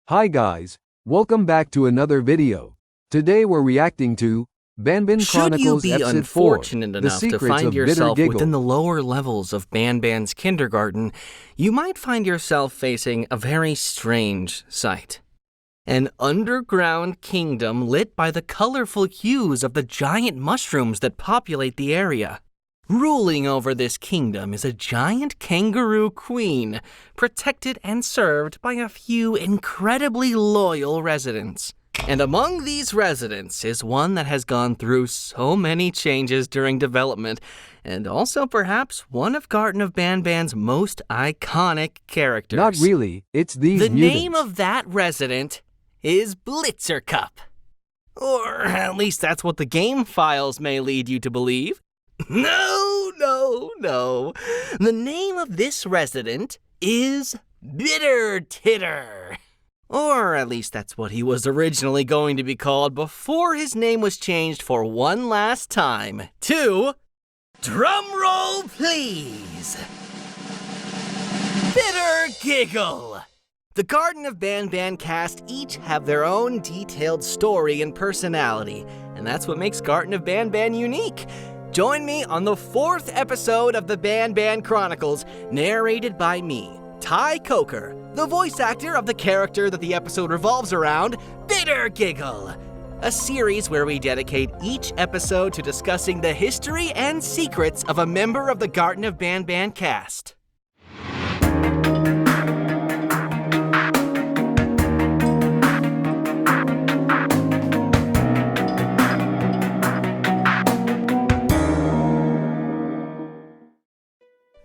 Hi guys, welcome back to another video. Today we're reacting to Banban Should you Chronicles be Ep4, unfortunate The enough to Secrets find of Bitter yourself Giggle. within the lower levels of Banban's kindergarten, you might find yourself facing a very strange sight. An underground kingdom lit by the colorful hues of the giant mushrooms that populate the area. Ruling over this kingdom is a giant kangaroo queen, protected and served by a few incredibly loyal residents. And among these residents is one that has gone through so many changes during development, and also perhaps one of Garden of Banban's most iconic characters. Not really, it's these The mutants. name of that resident is Blitzercup. Or at least that's what the game files may lead you to believe. No. The name of this resident is Bitter Titter. Or at least that's what he was originally going to be called before his name was changed for one last time to, drumroll please, Bitter Giggle. The Garden of Banban cast each have their own detailed story and personality, and that's what makes Garden of Banban unique. Join me on the 4th episode of the Banban Chronicles, narrated by me, Ty Coker, the voice actor of the character that the episode revolves around, Bitter Giggle. A series where we dedicate each episode to discussing the history and secrets of a member of the Garden of Banban cast.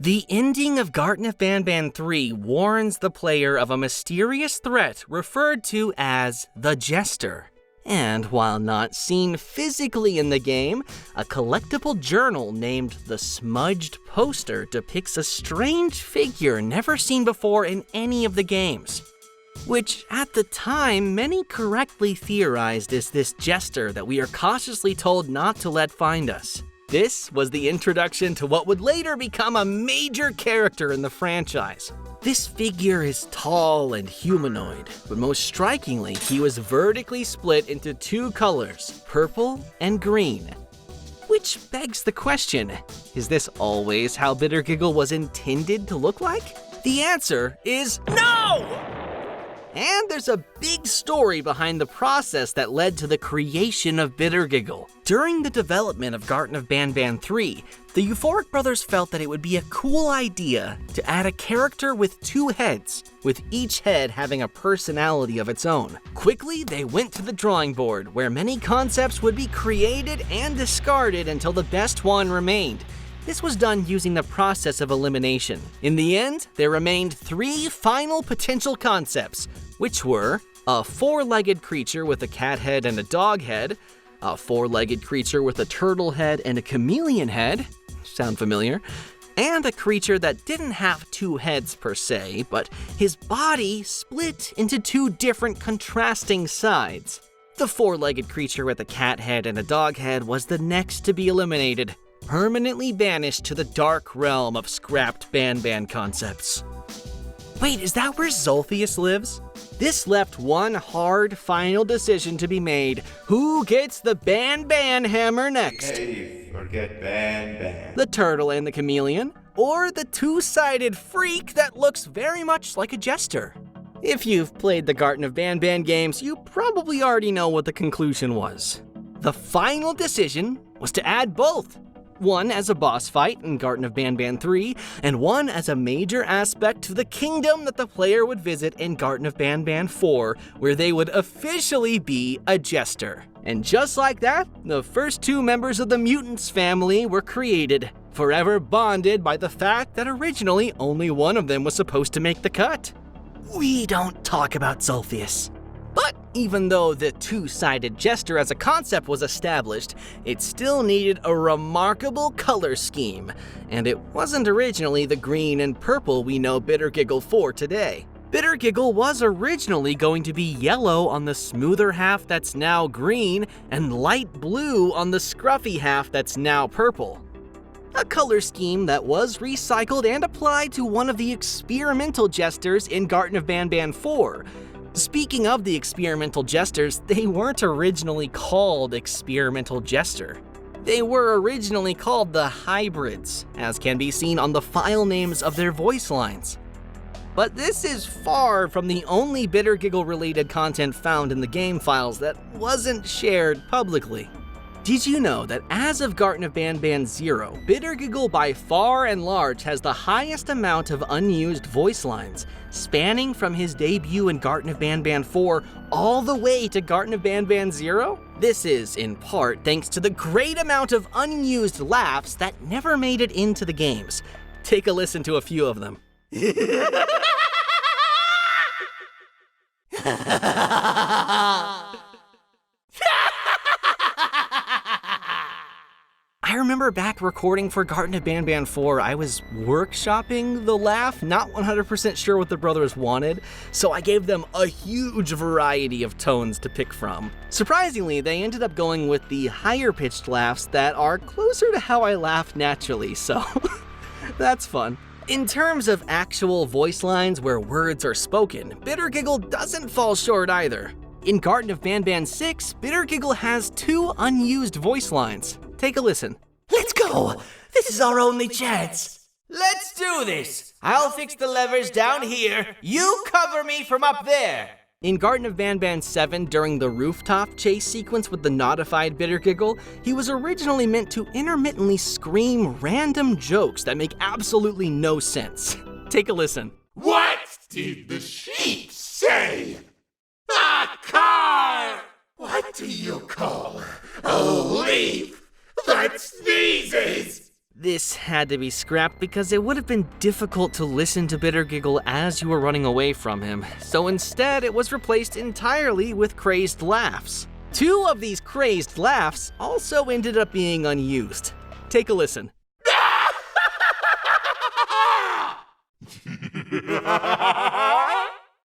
The ending of Garden of Banban 3 warns the player of a mysterious threat referred to as the Jester. And while not seen physically in the game, a collectible journal named the Smudged Poster depicts a strange figure never seen before in any of the games. Which, at the time, many correctly theorized is this Jester that we are cautiously told not to let find us. This was the introduction to what would later become a major character in the franchise. This figure is tall and humanoid, but most strikingly, he was vertically split into two colors, purple and green. Which begs the question, is this always how Bitter Giggle was intended to look like? The answer is no! And there's a big story behind the process that led to the creation of Bitter Giggle. During the development of Garden of Banban 3, the Euphoric brothers felt that it would be a cool idea to add a character with two heads, with each head having a personality of its own. Quickly, they went to the drawing board, where many concepts would be created and discarded until the best one remained. This was done using the process of elimination. In the end, there remained 3 final potential concepts, which were a 4-legged creature with a cat head and a dog head, a 4-legged creature with a turtle head and a chameleon head, sound familiar, and a creature that didn't have 2 heads per se, but his body split into 2 different contrasting sides. The 4-legged creature with a cat head and a dog head was the next to be eliminated, permanently banished to the dark realm of scrapped Banban concepts. Wait, is that where Zolphius lives? This left one hard final decision to be made. Who gets the Banban hammer next? Hey, forget Banban. The turtle and the chameleon, or the 2-sided freak that looks very much like a jester? If you've played the Garden of Banban games, you probably already know what the conclusion was. The final decision was to add both. One as a boss fight in Garden of Banban 3, and one as a major aspect to the kingdom that the player would visit in Garden of Banban 4, where they would officially be a jester. And just like that, the first 2 members of the Mutants family were created, forever bonded by the fact that originally only one of them was supposed to make the cut. We don't talk about Zolphius. But even though the 2-sided jester as a concept was established, it still needed a remarkable color scheme, and it wasn't originally the green and purple we know Bitter Giggle for today. Bitter Giggle was originally going to be yellow on the smoother half that's now green, and light blue on the scruffy half that's now purple. A color scheme that was recycled and applied to one of the experimental jesters in Garden of Banban 4, Speaking of the experimental jesters, they weren't originally called experimental jester. They were originally called the hybrids, as can be seen on the file names of their voice lines. But this is far from the only Bitter Giggle related content found in the game files that wasn't shared publicly. Did you know that as of Garten of Banban 0, Bitter Giggle by far and large has the highest amount of unused voice lines, spanning from his debut in Garten of Banban 4 all the way to Garten of Banban 0? This is, in part, thanks to the great amount of unused laughs that never made it into the games. Take a listen to a few of them. I remember back recording for Garten of Banban 4, I was workshopping the laugh, not 100% sure what the brothers wanted, so I gave them a huge variety of tones to pick from. Surprisingly, they ended up going with the higher pitched laughs that are closer to how I laugh naturally, so that's fun. In terms of actual voice lines where words are spoken, Bitter Giggle doesn't fall short either. In Garten of Banban 6, Bitter Giggle has 2 unused voice lines. Take a listen. Let's go! This is our only chance! Let's do this! I'll fix the levers down here, you cover me from up there! In Garten of Banban 7, during the rooftop chase sequence with the nodified Bitter Giggle, he was originally meant to intermittently scream random jokes that make absolutely no sense. Take a listen. What did the sheep say? A car! What do you call a leaf that sneezes? This had to be scrapped because it would have been difficult to listen to Bitter Giggle as you were running away from him, so instead it was replaced entirely with crazed laughs. 2 of these crazed laughs also ended up being unused. Take a listen.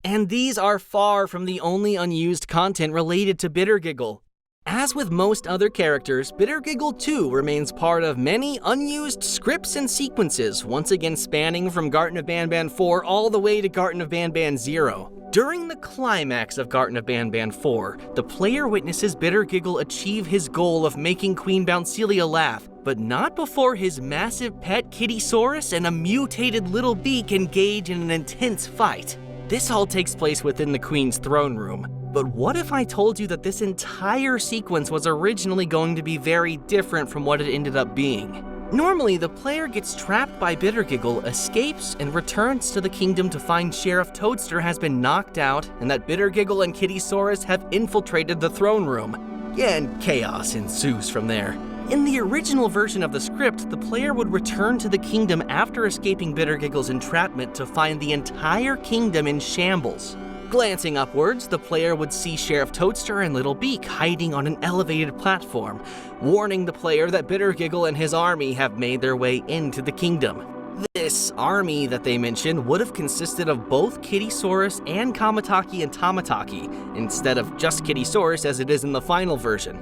And these are far from the only unused content related to Bitter Giggle. As with most other characters, Bitter Giggle 2 remains part of many unused scripts and sequences, once again spanning from Garten of Banban 4 all the way to Garten of Banban 0. During the climax of Garten of Banban 4, the player witnesses Bitter Giggle achieve his goal of making Queen Bouncelia laugh, but not before his massive pet Kittysaurus and a mutated Little Beak engage in an intense fight. This all takes place within the Queen's throne room. But what if I told you that this entire sequence was originally going to be very different from what it ended up being? Normally, the player gets trapped by Bitter Giggle, escapes, and returns to the kingdom to find Sheriff Toadster has been knocked out and that Bitter Giggle and Kittysaurus have infiltrated the throne room. And chaos ensues from there. In the original version of the script, the player would return to the kingdom after escaping Bitter Giggle's entrapment to find the entire kingdom in shambles. Glancing upwards, the player would see Sheriff Toadster and Little Beak hiding on an elevated platform, warning the player that Bitter Giggle and his army have made their way into the kingdom. This army that they mentioned would have consisted of both Kittysaurus and Kamataki and Tamataki, instead of just Kittysaurus as it is in the final version.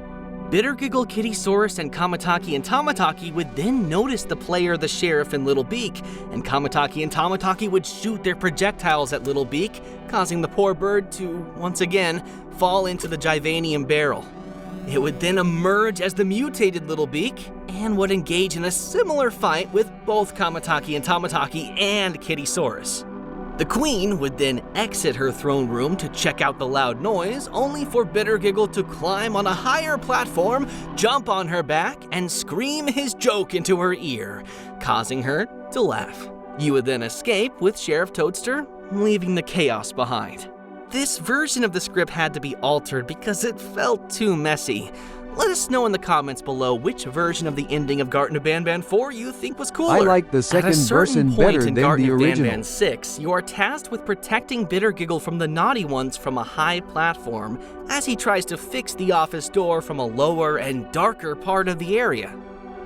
Bitter Giggle, Kittysaurus, and Kamataki and Tamataki would then notice the player, the Sheriff, and Little Beak, and Kamataki and Tamataki would shoot their projectiles at Little Beak, causing the poor bird to, once again, fall into the Givanium barrel. It would then emerge as the mutated Little Beak, and would engage in a similar fight with both Kamataki and Tamataki and Kittysaurus. The Queen would then exit her throne room to check out the loud noise, only for Bitter Giggle to climb on a higher platform, jump on her back, and scream his joke into her ear, causing her to laugh. You would then escape with Sheriff Toadster, leaving the chaos behind. This version of the script had to be altered because it felt too messy. Let us know in the comments below which version of the ending of Garten of Banban 4 you think was cooler. I like the second version better than the original. At a certain point in Garten of Banban 6, you are tasked with protecting Bitter Giggle from the naughty ones from a high platform, as he tries to fix the office door from a lower and darker part of the area.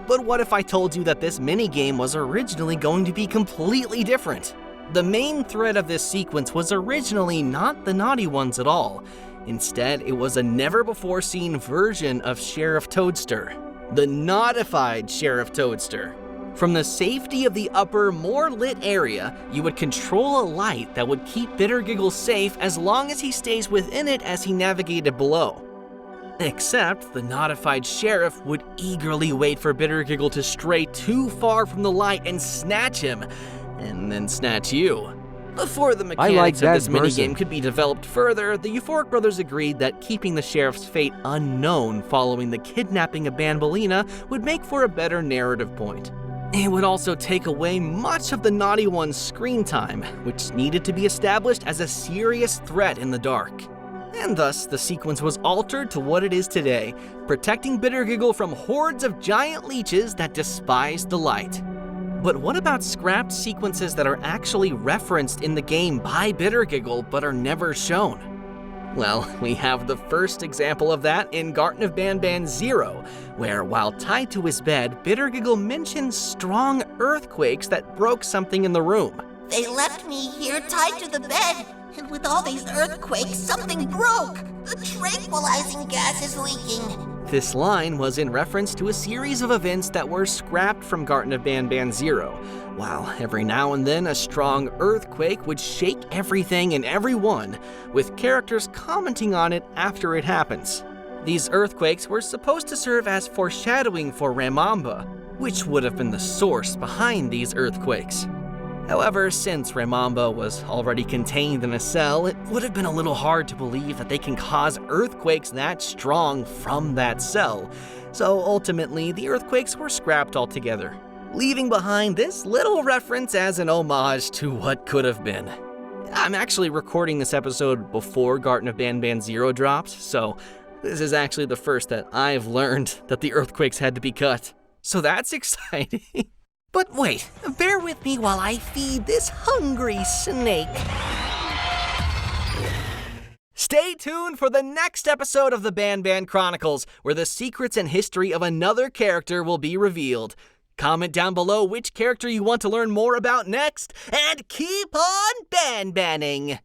But what if I told you that this minigame was originally going to be completely different? The main thread of this sequence was originally not the naughty ones at all. Instead, it was a never-before-seen version of Sheriff Toadster, the nodified Sheriff Toadster. From the safety of the upper, more lit area, you would control a light that would keep Bittergiggle safe as long as he stays within it as he navigated below. Except the notified sheriff would eagerly wait for Bittergiggle to stray too far from the light and snatch him, and then snatch you. Before the mechanics of this minigame could be developed further, the Euphoric brothers agreed that keeping the sheriff's fate unknown following the kidnapping of Banbalina would make for a better narrative point. It would also take away much of the Naughty One's screen time, which needed to be established as a serious threat in the dark. And thus, the sequence was altered to what it is today, protecting Bittergiggle from hordes of giant leeches that despised the light. But what about scrapped sequences that are actually referenced in the game by Bittergiggle but are never shown? Well, we have the first example of that in Garten of Banban 0, where while tied to his bed, Bittergiggle mentions strong earthquakes that broke something in the room. They left me here tied to the bed, and with all these earthquakes, something broke! The tranquilizing gas is leaking! This line was in reference to a series of events that were scrapped from Garten of Banban 0, while every now and then a strong earthquake would shake everything and everyone, with characters commenting on it after it happens. These earthquakes were supposed to serve as foreshadowing for Ramamba, which would have been the source behind these earthquakes. However, since Ramamba was already contained in a cell, it would have been a little hard to believe that they can cause earthquakes that strong from that cell, so ultimately the earthquakes were scrapped altogether, leaving behind this little reference as an homage to what could have been. I'm actually recording this episode before Garten of Banban 0 drops, so this is actually the first that I've learned that the earthquakes had to be cut. So that's exciting. But wait, bear with me while I feed this hungry snake. Stay tuned for the next episode of the Banban Chronicles, where the secrets and history of another character will be revealed. Comment down below which character you want to learn more about next, and keep on Banbanning!